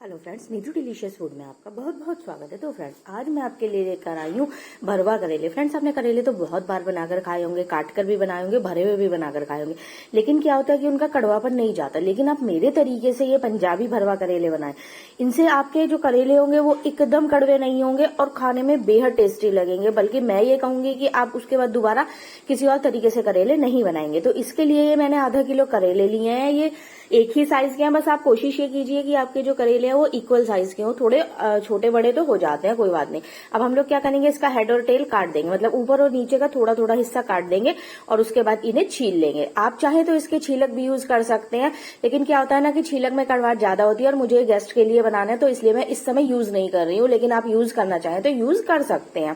Hello friends, Neetu delicious food में आपका बहुत बहुत स्वागत है। तो फ्रेंड्स, आज मैं आपके लिए लेकर आई हूँ भरवा करेले। फ्रेंड्स, आपने करेले तो बहुत बार बनाकर खाए होंगे, काट कर भी बनाए होंगे, भरे हुए भी बनाकर खाए होंगे, लेकिन क्या होता है कि उनका कड़वापन नहीं जाता। लेकिन आप मेरे तरीके से ये पंजाबी भरवा करेले बनाए, इनसे आपके जो करेले होंगे वो एकदम कड़वे नहीं होंगे और खाने में बेहद टेस्टी लगेंगे। बल्कि मैं ये कहूंगी कि आप उसके बाद दोबारा किसी और तरीके से करेले नहीं बनाएंगे। तो इसके लिए मैंने आधा किलो करेले लिए हैं। ये एक ही साइज के हैं, बस आप कोशिश ये कीजिए कि आपके जो करेले हैं वो इक्वल साइज के हो। थोड़े छोटे बड़े तो हो जाते हैं, कोई बात नहीं। अब हम लोग क्या करेंगे, इसका हेड और टेल काट देंगे, मतलब ऊपर और नीचे का थोड़ा थोड़ा हिस्सा काट देंगे और उसके बाद इन्हें छील लेंगे। आप चाहे तो इसके छीलक भी यूज कर सकते हैं, लेकिन क्या होता है ना कि छीलक में कड़वाहट ज्यादा होती है और मुझे गेस्ट के लिए बनाना है, तो इसलिए मैं इस समय यूज नहीं कर रही हूँ। लेकिन आप यूज करना चाहें तो यूज कर सकते हैं,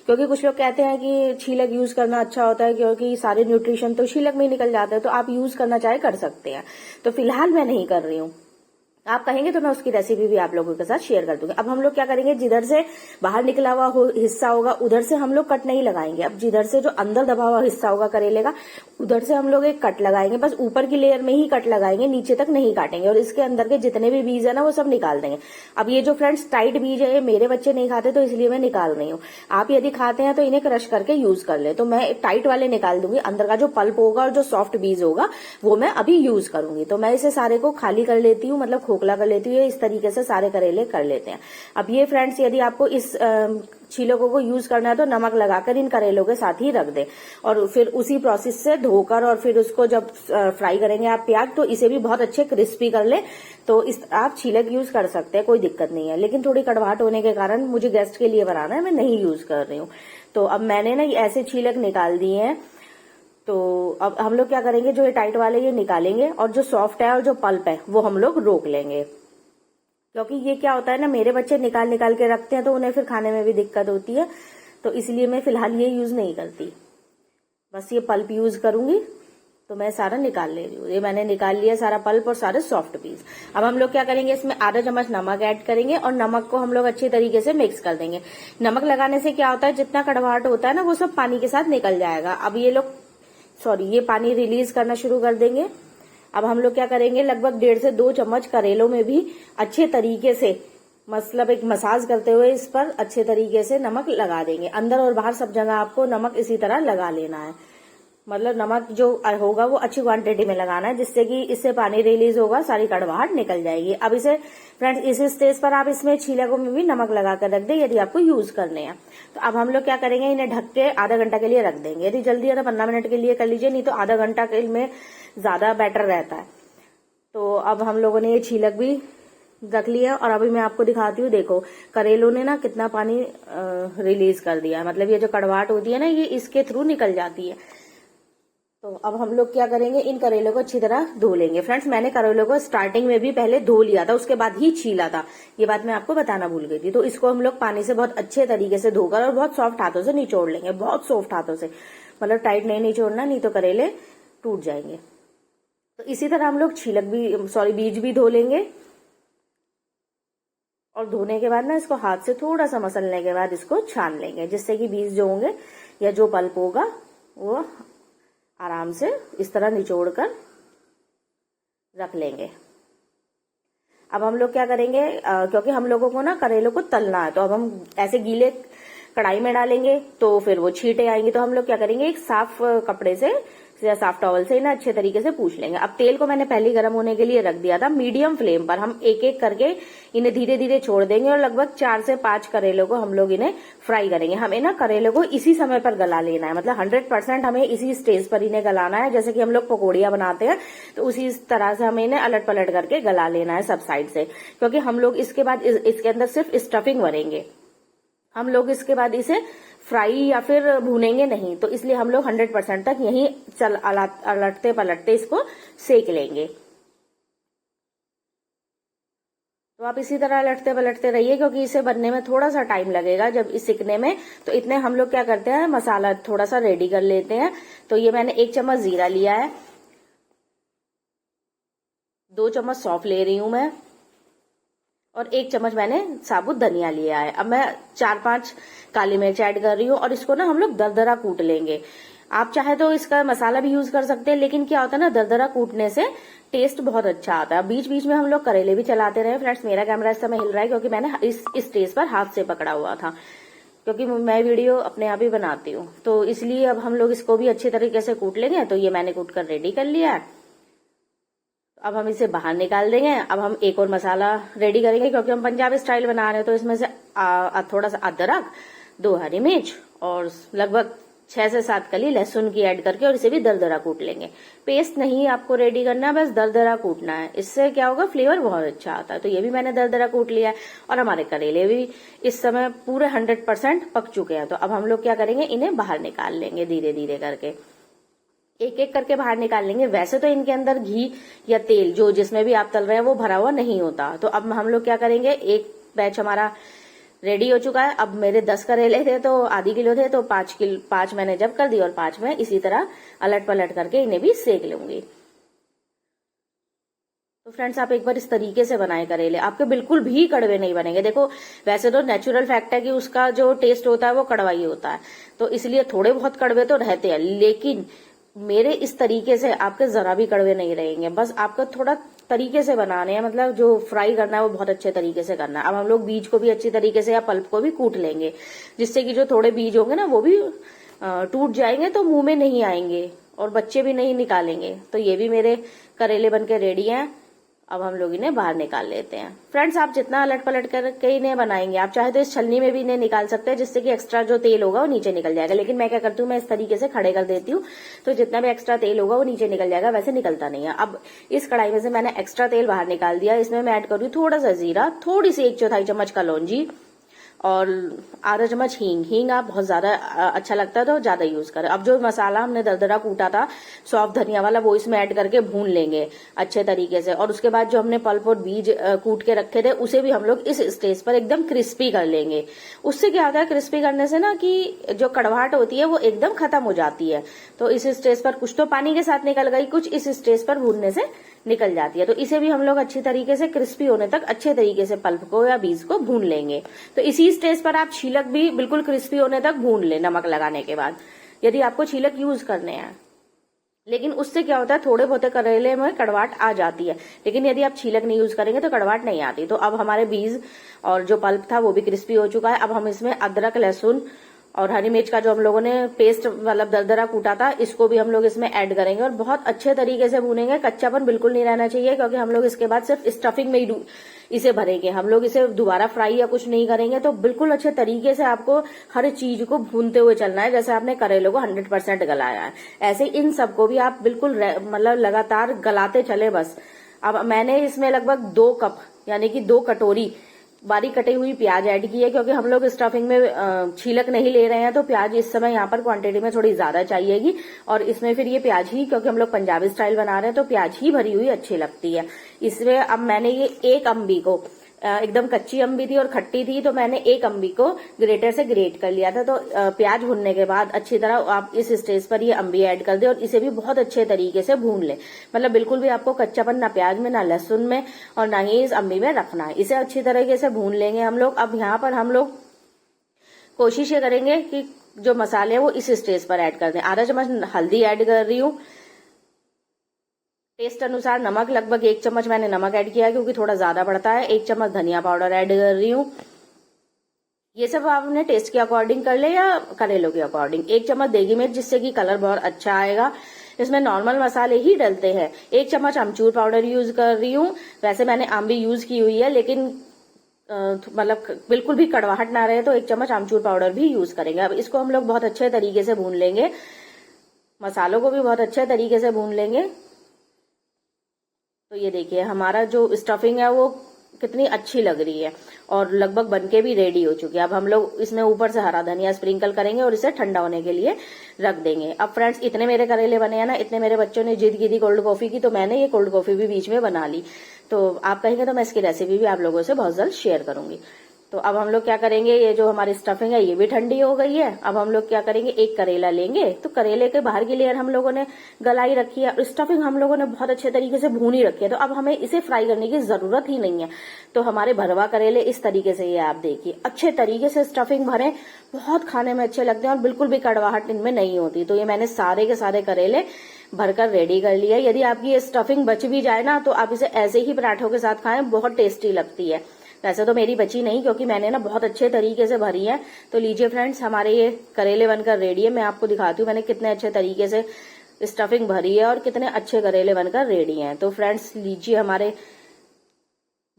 क्योंकि कुछ लोग कहते हैं कि छीलक यूज करना अच्छा होता है क्योंकि सारे न्यूट्रिशन तो छीलक में ही निकल जाते हैं। तो आप यूज करना चाहे कर सकते हैं, तो फिलहाल मैं नहीं कर रही हूँ। आप कहेंगे तो मैं उसकी रेसिपी भी आप लोगों के साथ शेयर कर दूंगी। अब हम लोग क्या करेंगे, जिधर से बाहर निकला हुआ हिस्सा होगा उधर से हम लोग कट नहीं लगाएंगे। अब जिधर से जो अंदर दबा हुआ हिस्सा होगा करेले का, उधर से हम लोग एक कट लगाएंगे। बस ऊपर की लेयर में ही कट लगाएंगे, नीचे तक नहीं काटेंगे। और इसके अंदर के जितने भी बीज है ना वो सब निकाल देंगे। अब ये जो फ्रेंड्स टाइट बीज है, मेरे बच्चे नहीं खाते तो इसलिए मैं निकाल रही हूँ। आप यदि खाते हैं तो इन्हें क्रश करके यूज कर ले। तो मैं टाइट वाले निकाल दूंगी, अंदर का जो पल्प होगा और जो सॉफ्ट बीज होगा वो मैं अभी यूज करूंगी। तो मैं इसे सारे को खाली कर लेती हूँ, मतलब खोखला कर लेती हूँ। इस तरीके से सारे करेले कर लेते हैं। अब ये फ्रेंड्स, यदि आपको इस छिलकों को यूज करना है तो नमक लगाकर इन करेलों के साथ ही रख दें और फिर उसी प्रोसेस से धोकर और फिर उसको जब फ्राई करेंगे आप प्याज, तो इसे भी बहुत अच्छे क्रिस्पी कर ले। तो इस आप छिलक यूज कर सकते हैं, कोई दिक्कत नहीं है। लेकिन थोड़ी कड़वाहट होने के कारण मुझे गेस्ट के लिए बनाना है, मैं नहीं यूज कर रही हूँ। तो अब मैंने ना ऐसे छिलक निकाल दिए हैं। तो अब हम लोग क्या करेंगे, जो ये टाइट वाले ये निकालेंगे और जो सॉफ्ट है और जो पल्प है वो हम लोग रोक लेंगे। क्योंकि ये क्या होता है ना, मेरे बच्चे निकाल निकाल के रखते हैं तो उन्हें फिर खाने में भी दिक्कत होती है। तो इसलिए मैं फिलहाल ये यूज नहीं करती, बस ये पल्प यूज करूंगी। तो मैं सारा निकाल ले रही हूँ। ये मैंने निकाल लिया सारा पल्प और सारे सॉफ्ट पीस। अब हम लोग क्या करेंगे, इसमें आधा चम्मच नमक ऐड करेंगे और नमक को हम लोग अच्छी तरीके से मिक्स कर देंगे। नमक लगाने से क्या होता है, जितना कड़वाहट होता है ना वो सब पानी के साथ निकल जाएगा। अब ये पानी रिलीज करना शुरू कर देंगे। अब हम लोग क्या करेंगे, लगभग 1.5 से 2 चम्मच करेलों में भी अच्छे तरीके से, मतलब एक मसाज करते हुए इस पर अच्छे तरीके से नमक लगा देंगे। अंदर और बाहर सब जगह आपको नमक इसी तरह लगा लेना है। मतलब नमक जो होगा वो अच्छी क्वांटिटी में लगाना है, जिससे कि इससे पानी रिलीज होगा, सारी कड़वाहट निकल जाएगी। अब इसे फ्रेंड्स, इस स्टेज पर आप इसमें छिलकों में भी नमक लगाकर रख दें यदि आपको यूज करने हैं। तो अब हम लोग क्या करेंगे, इन्हें ढक के आधा घंटा के लिए रख देंगे। यदि जल्दी है तो 15 मिनट के लिए कर लीजिए, नहीं तो आधा घंटा के में ज्यादा बेटर रहता है। तो अब हम लोगों ने ये छिलक भी रख लिया और अभी मैं आपको दिखाती हूँ। देखो करेलों ने ना कितना पानी रिलीज कर दिया है, मतलब ये जो कड़वाहट होती है ना ये इसके थ्रू निकल जाती है। तो अब हम लोग क्या करेंगे, इन करेलों को अच्छी तरह धो लेंगे। फ्रेंड्स, मैंने करेलों को स्टार्टिंग में भी पहले धो लिया था, उसके बाद ही छीला था। ये बात मैं आपको बताना भूल गई थी। तो इसको हम लोग पानी से बहुत अच्छे तरीके से धोकर और बहुत सॉफ्ट हाथों से निचोड़ लेंगे, बहुत सॉफ्ट हाथों से, मतलब टाइट नहीं निचोड़ना, नहीं तो करेले टूट जाएंगे। तो इसी तरह हम लोग बीज भी धो लेंगे। और धोने के बाद ना इसको हाथ से थोड़ा सा मसलने के बाद इसको छान लेंगे, जिससे कि बीज जो होंगे या जो पल्प होगा वो आराम से इस तरह निचोड़ कर रख लेंगे। अब हम लोग क्या करेंगे, क्योंकि हम लोगों को ना करेलों को तलना है, तो अब हम ऐसे गीले कढ़ाई में डालेंगे तो फिर वो छींटे आएंगे। तो हम लोग क्या करेंगे, एक साफ कपड़े से या साफ टॉवल से ना अच्छे तरीके से पूछ लेंगे। अब तेल को मैंने पहले गर्म होने के लिए रख दिया था, मीडियम फ्लेम पर हम एक एक करके इन्हें धीरे धीरे छोड़ देंगे और लगभग 4 से 5 करेलों को हम लोग इन्हें फ्राई करेंगे। हमें ना करेलों को इसी समय पर गला लेना है, मतलब 100% हमें इसी स्टेज पर इन्हें गलाना है। जैसे कि हम लोग पकौड़ियां बनाते हैं तो उसी तरह से हमें इन्हें अलट पलट करके गला लेना है सब साइड से, क्योंकि हम लोग इसके बाद इसके अंदर सिर्फ स्टफिंग भरेंगे। हम लोग इसके बाद इसे फ्राई या फिर भूनेंगे नहीं, तो इसलिए हम लोग 100% तक यहीं अलटते पलटते इसको सेक लेंगे। तो आप इसी तरह अलटते पलटते रहिए, क्योंकि इसे बनने में थोड़ा सा टाइम लगेगा जब इस सिकने में। तो इतने हम लोग क्या करते हैं, मसाला थोड़ा सा रेडी कर लेते हैं। तो ये मैंने 1 चम्मच जीरा लिया है, 2 चम्मच सौंफ ले रही हूं मैं, और 1 चम्मच मैंने साबुत धनिया लिया है। अब मैं 4-5 काली मिर्च ऐड कर रही हूँ और इसको ना हम लोग दरदरा कूट लेंगे। आप चाहे तो इसका मसाला भी यूज कर सकते हैं, लेकिन क्या होता है ना, दरदरा कूटने से टेस्ट बहुत अच्छा आता है। बीच बीच में हम लोग करेले भी चलाते रहे फ्रेंड्स। मेरा कैमरा इस समय हिल रहा है क्योंकि मैंने इस स्टेज पर हाथ से पकड़ा हुआ था, क्योंकि मैं वीडियो अपने आप ही बनाती हूँ, तो इसलिए अब हम लोग इसको भी अच्छे तरीके से कूट लेंगे। तो ये मैंने कूट कर रेडी कर लिया है। अब हम इसे बाहर निकाल देंगे। अब हम एक और मसाला रेडी करेंगे, क्योंकि हम पंजाबी स्टाइल बना रहे हैं। तो इसमें से थोड़ा सा अदरक, 2 हरी मिर्च और लगभग 6 से 7 कली लहसुन की ऐड करके और इसे भी दरदरा कूट लेंगे। पेस्ट नहीं आपको रेडी करना है, बस दरदरा कूटना है। इससे क्या होगा, फ्लेवर बहुत अच्छा आता है। तो ये भी मैंने दरदरा कूट लिया है। और हमारे करेले भी इस समय पूरे 100% पक चुके हैं। तो अब हम लोग क्या करेंगे, इन्हें बाहर निकाल लेंगे धीरे धीरे करके, एक एक करके बाहर निकाल लेंगे। वैसे तो इनके अंदर घी या तेल जो जिसमें भी आप तल रहे हैं वो भरा हुआ नहीं होता। तो अब हम लोग क्या करेंगे, एक बैच हमारा रेडी हो चुका है। अब मेरे 10 करेले थे तो आधी किलो थे, तो 5 मैंने जब कर दी और 5 में इसी तरह अलट पलट करके इन्हें भी सेक लूंगी। तो फ्रेंड्स आप एक बार इस तरीके से बनाए करेले, आपके बिल्कुल भी कड़वे नहीं बनेंगे। देखो वैसे तो नेचुरल फैक्ट है कि उसका जो टेस्ट होता है वो कड़वा ही होता है, तो इसलिए थोड़े बहुत कड़वे तो रहते हैं, लेकिन मेरे इस तरीके से आपके जरा भी कड़वे नहीं रहेंगे। बस आपको थोड़ा तरीके से बनाने हैं, मतलब जो फ्राई करना है वो बहुत अच्छे तरीके से करना है। अब हम लोग बीज को भी अच्छी तरीके से या पल्प को भी कूट लेंगे, जिससे कि जो थोड़े बीज होंगे ना वो भी टूट जाएंगे, तो मुंह में नहीं आएंगे और बच्चे भी नहीं निकालेंगे। तो ये भी मेरे करेले बनके रेडी हैं। अब हम लोग इन्हें बाहर निकाल लेते हैं। फ्रेंड्स आप जितना अलट पलट करके इन्हें बनाएंगे, आप चाहे तो इस छलनी में भी इन्हें निकाल सकते हैं, जिससे कि एक्स्ट्रा जो तेल होगा वो नीचे निकल जाएगा। लेकिन मैं क्या करती हूँ, मैं इस तरीके से खड़े कर देती हूँ, तो जितना भी एक्स्ट्रा तेल होगा वो नीचे निकल जाएगा, वैसे निकलता नहीं है। अब इस कढ़ाई में से मैंने एक्स्ट्रा तेल बाहर निकाल दिया। इसमें मैं ऐड कर रही हूँ थोड़ा सा जीरा, थोड़ी सी 1/4 चम्मच कलौंजी और आधा चम्मच हींग आप बहुत ज्यादा अच्छा लगता है तो ज्यादा यूज करें। अब जो मसाला हमने दरदरा कूटा था सौंफ धनिया वाला, वो इसमें ऐड करके भून लेंगे अच्छे तरीके से। और उसके बाद जो हमने पल्प और बीज कूट के रखे थे उसे भी हम लोग इस स्टेज पर एकदम क्रिस्पी कर लेंगे। उससे क्या होता है, क्रिस्पी करने से ना कि जो कड़वाहट होती है वो एकदम खत्म हो जाती है। तो इस स्टेज पर कुछ तो पानी के साथ निकल गई, कुछ इस स्टेज पर भूनने से निकल जाती है। तो इसे भी हम लोग अच्छी तरीके से क्रिस्पी होने तक अच्छे तरीके से पल्प को या बीज को भून लेंगे। तो इसी स्टेज पर आप छीलक भी बिल्कुल क्रिस्पी होने तक भून ले नमक लगाने के बाद, यदि आपको छीलक यूज करने हैं। लेकिन उससे क्या होता है, थोड़े बहुत करेले में कड़वाहट आ जाती है, लेकिन यदि आप छीलक नहीं यूज करेंगे तो कड़वाहट नहीं आती। तो अब हमारे बीज और जो पल्प था वो भी क्रिस्पी हो चुका है। अब हम इसमें अदरक, लहसुन और हरी मिर्च का जो हम लोगों ने पेस्ट मतलब दरदरा कूटा था, इसको भी हम लोग इसमें ऐड करेंगे और बहुत अच्छे तरीके से भूनेंगे। कच्चापन बिल्कुल नहीं रहना चाहिए, क्योंकि हम लोग इसके बाद सिर्फ स्टफिंग में ही इसे भरेंगे। हम लोग इसे दोबारा फ्राई या कुछ नहीं करेंगे। तो बिल्कुल अच्छे तरीके से आपको हर चीज को भूनते हुए चलना है, जैसे आपने करेलों को 100% गलाया है, ऐसे इन सबको भी आप बिल्कुल मतलब लगातार गलाते चले बस। अब मैंने इसमें लगभग 2 कप यानी कि 2 कटोरी बारीक कटी हुई प्याज ऐड की है, क्योंकि हम लोग स्टफिंग में छीलक नहीं ले रहे हैं, तो प्याज इस समय यहाँ पर क्वांटिटी में थोड़ी ज्यादा चाहिएगी। और इसमें फिर ये प्याज ही, क्योंकि हम लोग पंजाबी स्टाइल बना रहे हैं तो प्याज ही भरी हुई अच्छी लगती है इसमें। अब मैंने ये एक अम्बी को, एकदम कच्ची अम्बी थी और खट्टी थी, तो मैंने एक अम्बी को ग्रेटर से ग्रेट कर लिया था। तो प्याज भुनने के बाद अच्छी तरह आप इस स्टेज पर ये अम्बी ऐड कर दे और इसे भी बहुत अच्छे तरीके से भून ले। मतलब बिल्कुल भी आपको कच्चापन ना प्याज में, ना लहसुन में और ना ही इस अम्बी में रखना है। इसे अच्छी तरीके से भून लेंगे हम लोग। अब यहाँ पर हम लोग कोशिश ये करेंगे कि जो मसाले हैं वो इस स्टेज पर ऐड कर दें। आधा चम्मच हल्दी ऐड कर रही हूँ, टेस्ट अनुसार नमक, लगभग 1 चम्मच मैंने नमक ऐड किया है क्योंकि थोड़ा ज्यादा पड़ता है। 1 चम्मच धनिया पाउडर ऐड कर रही हूँ। ये सब आपने टेस्ट के अकॉर्डिंग कर ले या करेलों के अकॉर्डिंग। 1 चम्मच देगी मिर्च, जिससे कि कलर बहुत अच्छा आएगा। इसमें नॉर्मल मसाले ही डलते हैं। 1 चम्मच अमचूर पाउडर यूज कर रही हूँ। वैसे मैंने आम्बी यूज की हुई है, लेकिन मतलब बिल्कुल भी कड़वाहट ना रहे तो 1 चम्मच आमचूर पाउडर भी यूज करेंगे। अब इसको हम लोग बहुत अच्छे तरीके से भून लेंगे, मसालों को भी बहुत अच्छे तरीके से भून लेंगे। तो ये देखिए हमारा जो स्टफिंग है वो कितनी अच्छी लग रही है और लगभग बनके भी रेडी हो चुकी है। अब हम लोग इसमें ऊपर से हरा धनिया स्प्रिंकल करेंगे और इसे ठंडा होने के लिए रख देंगे। अब फ्रेंड्स इतने मेरे करेले बने हैं ना, इतने मेरे बच्चों ने जिद की थी कोल्ड कॉफी की, तो मैंने ये कोल्ड कॉफी भी बीच में बना ली। तो आप कहेंगे तो मैं इसकी रेसिपी भी आप लोगों से बहुत जल्द शेयर करूंगी। तो अब हम लोग क्या करेंगे, ये जो हमारी स्टफिंग है ये भी ठंडी हो गई है। अब हम लोग क्या करेंगे, एक करेला लेंगे, तो करेले के बाहर की लेयर हम लोगों ने गलाई रखी है और स्टफिंग हम लोगों ने बहुत अच्छे तरीके से भूनी रखी है। तो अब हमें इसे फ्राई करने की जरूरत ही नहीं है। तो हमारे भरवा करेले इस तरीके से, ये आप देखिए अच्छे तरीके से स्टफिंग भरे, बहुत खाने में अच्छे लगते हैं और बिल्कुल भी कड़वाहट इनमें नहीं होती। तो ये मैंने सारे के सारे करेले भरकर रेडी कर लिया। यदि आपकी ये स्टफिंग बच भी जाए ना तो आप इसे ऐसे ही पराठों के साथ खाएं, बहुत टेस्टी लगती है। वैसे तो मेरी बची नहीं क्योंकि मैंने ना बहुत अच्छे तरीके से भरी है। तो लीजिए फ्रेंड्स, हमारे ये करेले बनकर रेडी है। मैं आपको दिखाती हूँ मैंने कितने अच्छे तरीके से स्टफिंग भरी है और कितने अच्छे करेले बनकर रेडी हैं। तो फ्रेंड्स लीजिए, हमारे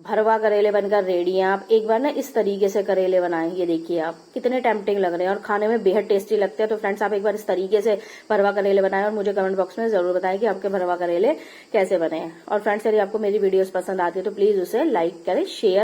भरवा करेले बनकर रेडी हैं। आप एक बार ना इस तरीके से करेले बनाएं। ये देखिए आप कितने टेम्पटिंग लग रहे हैं और खाने में बेहद टेस्टी लगते हैं। तो फ्रेंड्स आप एक बार इस तरीके से भरवा करेले बनाएं और मुझे कमेंट बॉक्स में जरूर बताएं कि आपके भरवा करेले कैसे बने हैं। और फ्रेंड्स यदि आपको मेरी वीडियोस पसंद आती है तो प्लीज उसे लाइक करें, शेयर